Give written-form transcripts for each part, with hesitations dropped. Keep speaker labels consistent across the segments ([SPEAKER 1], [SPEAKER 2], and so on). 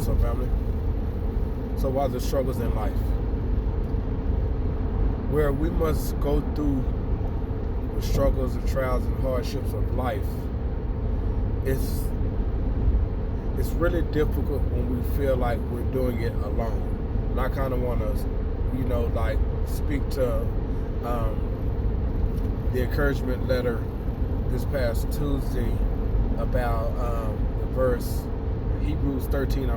[SPEAKER 1] What's up, family? So why the struggles in life? Where we must go through the struggles and trials and hardships of life, it's really difficult when we feel like we're doing it alone. And I kind of want to, speak to the encouragement letter this past Tuesday about the verse Hebrews 13.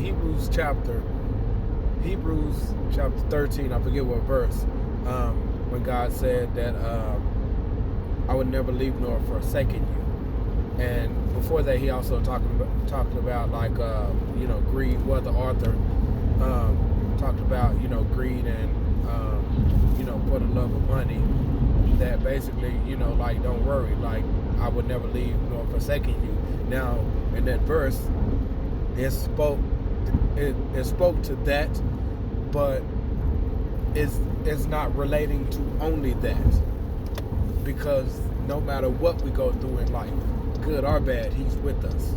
[SPEAKER 1] Hebrews chapter 13. I forget what verse. When God said that I would never leave nor forsaken you. And before that, he also talked about greed. Well, the author talked about greed and for the love of money. That basically don't worry, I would never leave nor forsaken you. Now in that verse, it spoke to that, but it's not relating to only that, because no matter what we go through in life, good or bad, he's with us.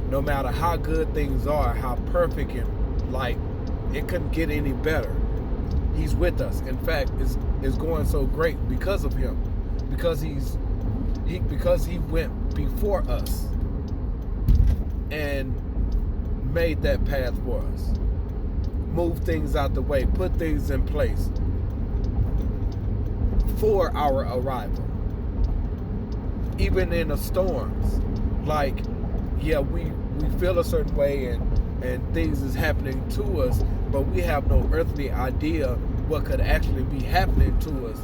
[SPEAKER 1] No matter how good things are, how perfect and it couldn't get any better, he's with us. In fact, it's going so great because of him, because he went before us and made that path for us, moved things out the way, put things in place for our arrival. Even in the storms, we feel a certain way and things is happening to us, but we have no earthly idea what could actually be happening to us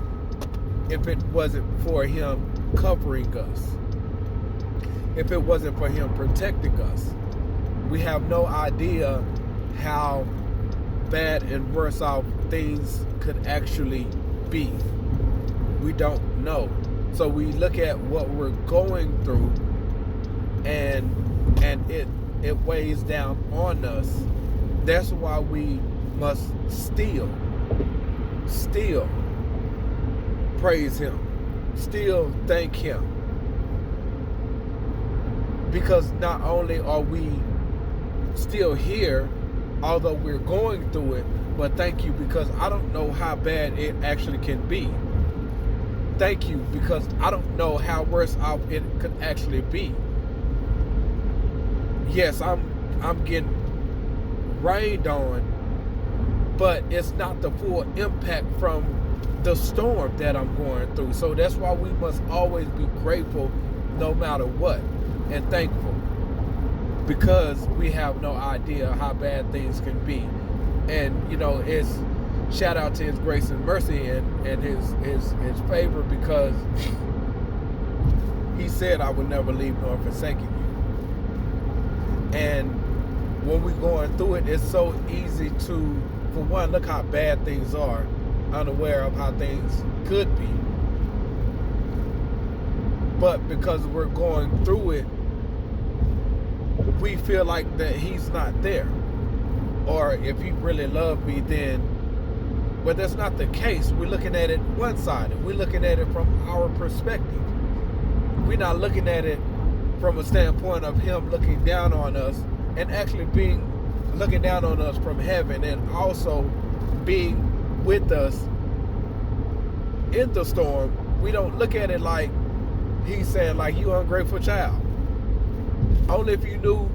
[SPEAKER 1] if it wasn't for him covering us, if it wasn't for him protecting us. We have no idea how bad and worse off things could actually be. We don't know. So we look at what we're going through and it weighs down on us. That's why we must still praise him, still thank him, because not only are we still here, although we're going through it, but thank you because I don't know how bad it actually can be. Thank you because I don't know how worse off it could actually be. Yes, I'm getting rained on, but it's not the full impact from the storm that I'm going through. So that's why we must always be grateful no matter what, and thankful, because we have no idea how bad things can be. And it's shout out to his grace and mercy and his favor, because he said I would never leave nor forsake you. And when we're going through it, it's so easy to, for one, look how bad things are, unaware of how things could be. But because we're going through it, we feel like that he's not there. Or if he really loved me, then, but that's not the case. We're looking at it one-sided. We're looking at it from our perspective. We're not looking at it from a standpoint of him looking down on us and actually looking down on us from heaven, and also being with us in the storm. We don't look at it like he's saying, you ungrateful child. Only if you knew,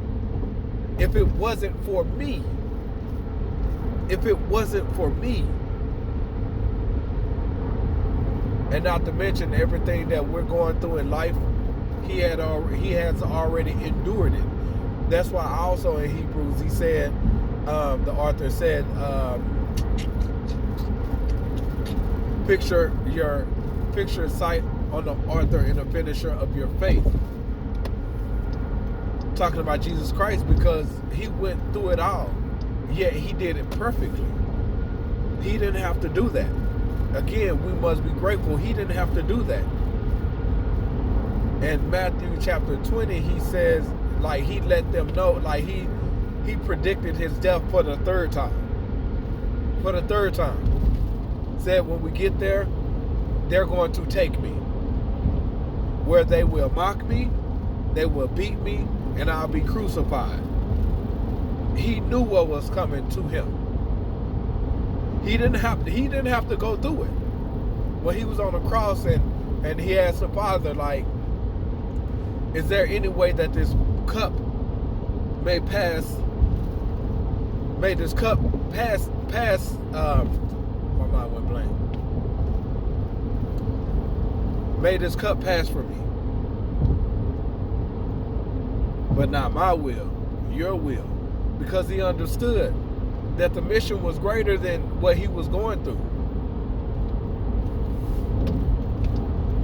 [SPEAKER 1] if it wasn't for me, and not to mention everything that we're going through in life, he has already endured it. That's why also in Hebrews he said, the author said, picture sight on the author and the finisher of your faith. Talking about Jesus Christ, because he went through it all, yet he did it perfectly. He didn't have to do that. Again, we must be grateful he didn't have to do that. In Matthew chapter 20, he says, he let them know, he predicted his death for the third time. Said, when we get there, they're going to take me, where they will mock me, they will beat me, and I'll be crucified. he knew what was coming to him. He didn't have to go through it. When he was on the cross and he asked the Father, like, is there any way that this cup may pass? May this cup pass? My mind went blank. May this cup pass from me, but not my will, your will, because he understood that the mission was greater than what he was going through.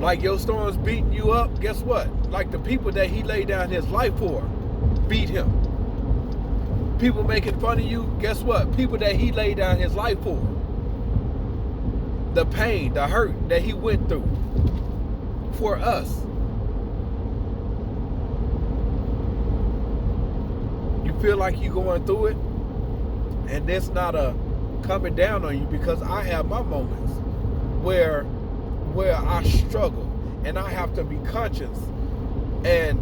[SPEAKER 1] Like your storms beating you up, guess what? Like the people that he laid down his life for beat him. People making fun of you, guess what? People that he laid down his life for. The pain, the hurt that he went through for us. You feel like you're going through it, and it's not a coming down on you, because I have my moments where I struggle, and I have to be conscious, and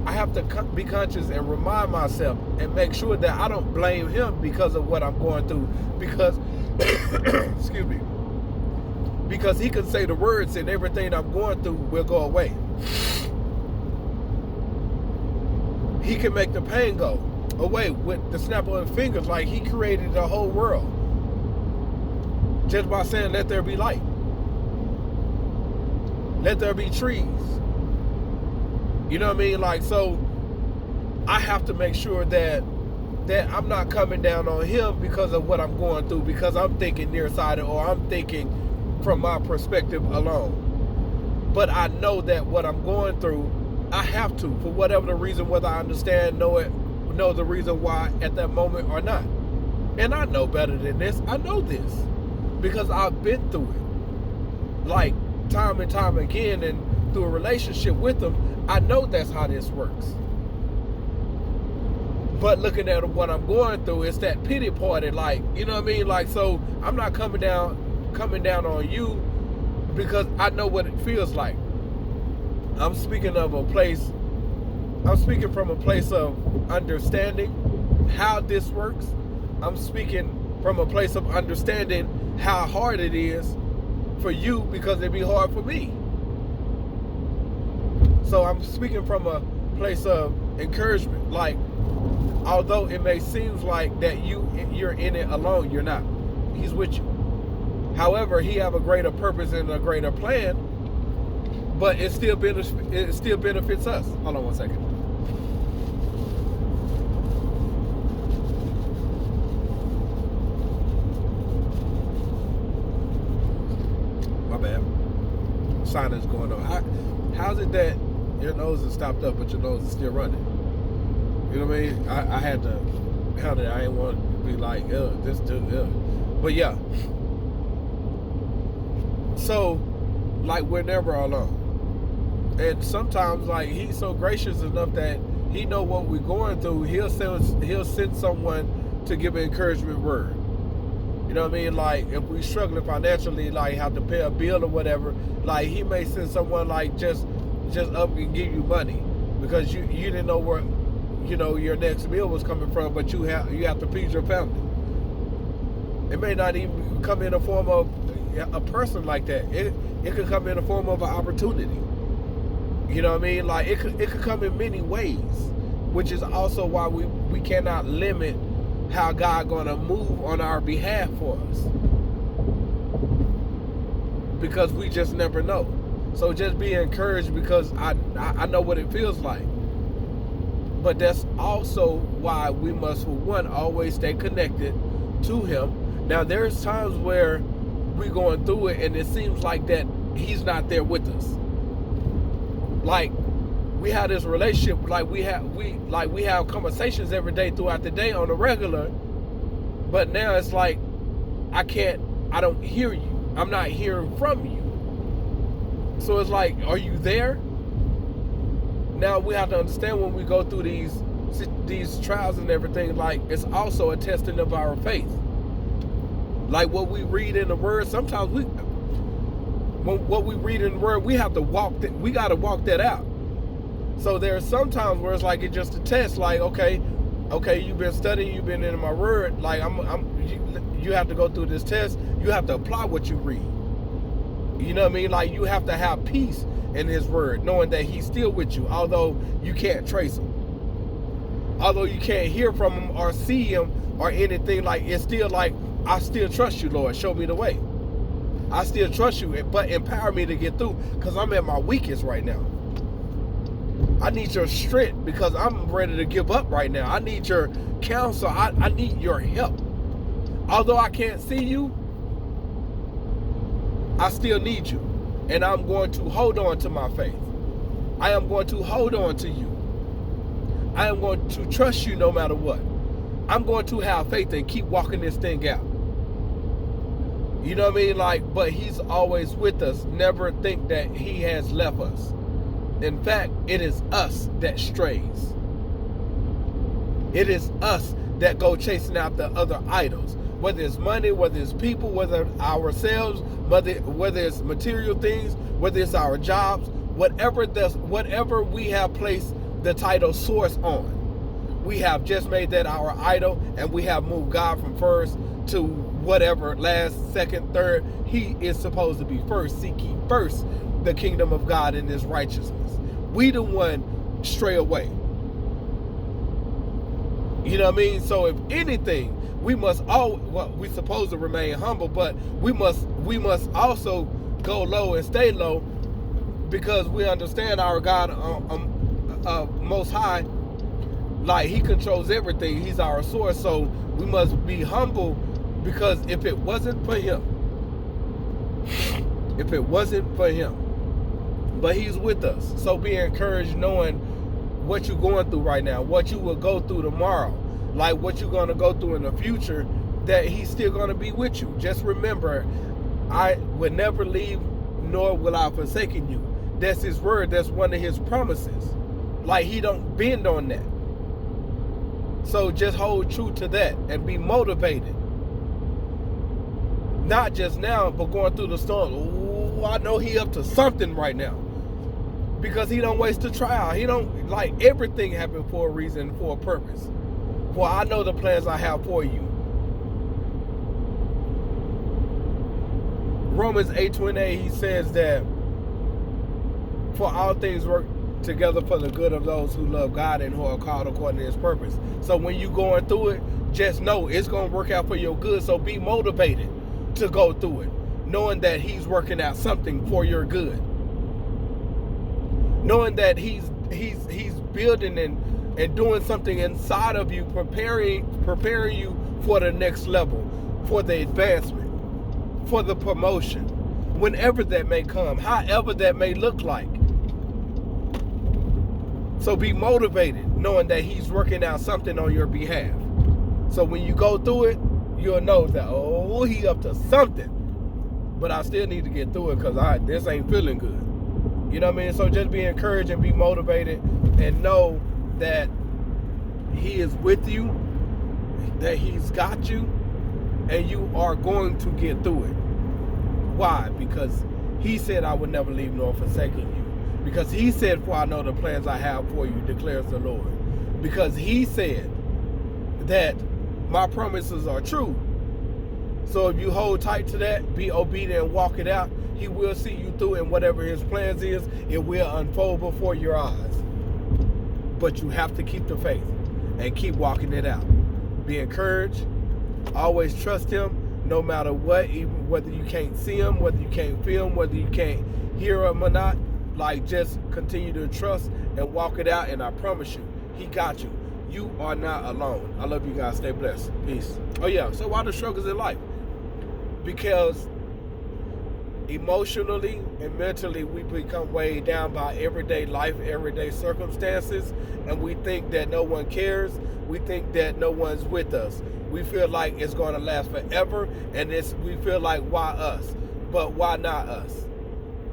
[SPEAKER 1] I have to be conscious and remind myself and make sure that I don't blame him because of what I'm going through, because excuse me, because he can say the words and everything I'm going through will go away. He can make the pain go away with the snap of his fingers, like he created the whole world just by saying, let there be light. Let there be trees. You know what I mean? Like, so I have to make sure that I'm not coming down on him because of what I'm going through, because I'm thinking nearsighted, or I'm thinking from my perspective alone. But I know that what I'm going through, I have to, for whatever the reason, whether I understand, know the reason why at that moment or not. And I know better than this. I know this because I've been through it. Like, time and time again, and through a relationship with them, I know that's how this works. But looking at what I'm going through, it's that pity party, like, you know what I mean? Like, so I'm not coming down on you because I know what it feels like. I'm speaking from a place of understanding how this works. I'm speaking from a place of understanding how hard it is for you, because it'd be hard for me. So I'm speaking from a place of encouragement. Like, although it may seem like that you're in it alone, you're not. He's with you. However, he have a greater purpose and a greater plan, but it still benefits us. Hold on one second. My bad. Sinus going on. How's it that your nose is stopped up, but your nose is still running? You know what I mean? I had to count it. I didn't want to be like, this dude, But yeah. So, like, we're never alone. And sometimes, like, he's so gracious enough that he know what we're going through. He'll send someone to give an encouragement word. You know what I mean? Like, if we're struggling financially, like have to pay a bill or whatever, like he may send someone like just up and give you money because you didn't know where, you know, your next meal was coming from, but you have to feed your family. It may not even come in the form of a person like that. It could come in the form of an opportunity. You know what I mean? Like it could come in many ways, which is also why we cannot limit how God gonna move on our behalf for us, because we just never know. So just be encouraged, because I know what it feels like. But that's also why we must, for one, always stay connected to him. Now there's times where we're going through it and it seems like that he's not there with us. Like, we have this relationship, like we have conversations every day throughout the day on a regular, but now it's like I don't hear you. I'm not hearing from you. So it's like, are you there? Now we have to understand, when we go through these trials and everything, like, it's also a testing of our faith. Like what we read in the Word, sometimes what we read in the Word, we have to we got to walk that out. So there's sometimes where it's like it's just a test, like, okay, Okay, you've been studying, you've been in my word. Like you have to go through this test. You have to apply what you read. You know what I mean? Like you have to have peace in His word, knowing that He's still with you, although you can't trace Him, although you can't hear from Him or see Him or anything. Like it's still like, I still trust you, Lord. Show me the way. I still trust you, but empower me to get through, because I'm at my weakest right now. I need your strength because I'm ready to give up right now. I need your counsel. I need your help. Although I can't see you, I still need you. And I'm going to hold on to my faith. I am going to hold on to you. I am going to trust you no matter what. I'm going to have faith and keep walking this thing out. You know what I mean? Like, but He's always with us. Never think that He has left us. In fact, it is us that strays. It is us that go chasing after other idols. Whether it's money, whether it's people, whether ourselves, whether it's material things, whether it's our jobs, whatever we have placed the title source on, we have just made that our idol, and we have moved God from first to whatever, last, second, third. He is supposed to be first. Seek ye first the kingdom of God and His righteousness. We the one stray away. You know what I mean? So if anything, we must we supposed to remain humble, but we must also go low and stay low, because we understand our God Most High, like He controls everything. He's our source. So we must be humble, because if it wasn't for Him, but He's with us. So be encouraged knowing what you're going through right now, what you will go through tomorrow, like what you're going to go through in the future, that He's still going to be with you. Just remember, I will never leave, nor will I forsaken you. That's His word. That's one of His promises. Like He don't bend on that. So just hold true to that and be motivated. Not just now, but going through the storm. Ooh, I know He up to something right now. Because He don't waste a trial. He don't, like, everything happened for a reason, for a purpose. For I know the plans I have for you. Romans 8:28, he says that for all things work together for the good of those who love God and who are called according to His purpose. So when you're going through it, just know it's going to work out for your good. So be motivated to go through it, knowing that He's working out something for your good. Knowing that he's building and doing something inside of you, preparing you for the next level, for the advancement, for the promotion, whenever that may come, however that may look like. So be motivated, knowing that He's working out something on your behalf. So when you go through it, you'll know that, oh, He up to something. But I still need to get through it, because this ain't feeling good. You know what I mean? So just be encouraged and be motivated, and know that He is with you, that He's got you, and you are going to get through it. Why? Because He said, I would never leave nor forsake you. Because He said, for I know the plans I have for you, declares the Lord. Because He said that my promises are true. So if you hold tight to that, be obedient and walk it out, He will see you through, and whatever His plans is, it will unfold before your eyes. But you have to keep the faith and keep walking it out. Be encouraged. Always trust Him no matter what, even whether you can't see Him, whether you can't feel Him, whether you can't hear Him or not. Like, just continue to trust and walk it out, and I promise you, He got you. You are not alone. I love you guys. Stay blessed. Peace. Oh yeah, so why the struggles in life? Because emotionally and mentally we become weighed down by everyday life, everyday circumstances, and we think that no one cares. We think that no one's with us. We feel like it's going to last forever, and we feel like, why us? But why not us?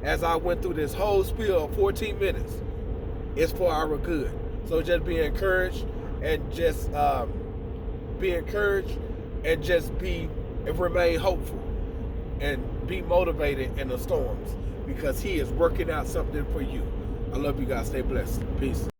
[SPEAKER 1] As I went through this whole spiel of 14 minutes, it's for our good. So just be encouraged, and just remain hopeful, and be motivated in the storms, because He is working out something for you. I love you guys. Stay blessed. Peace.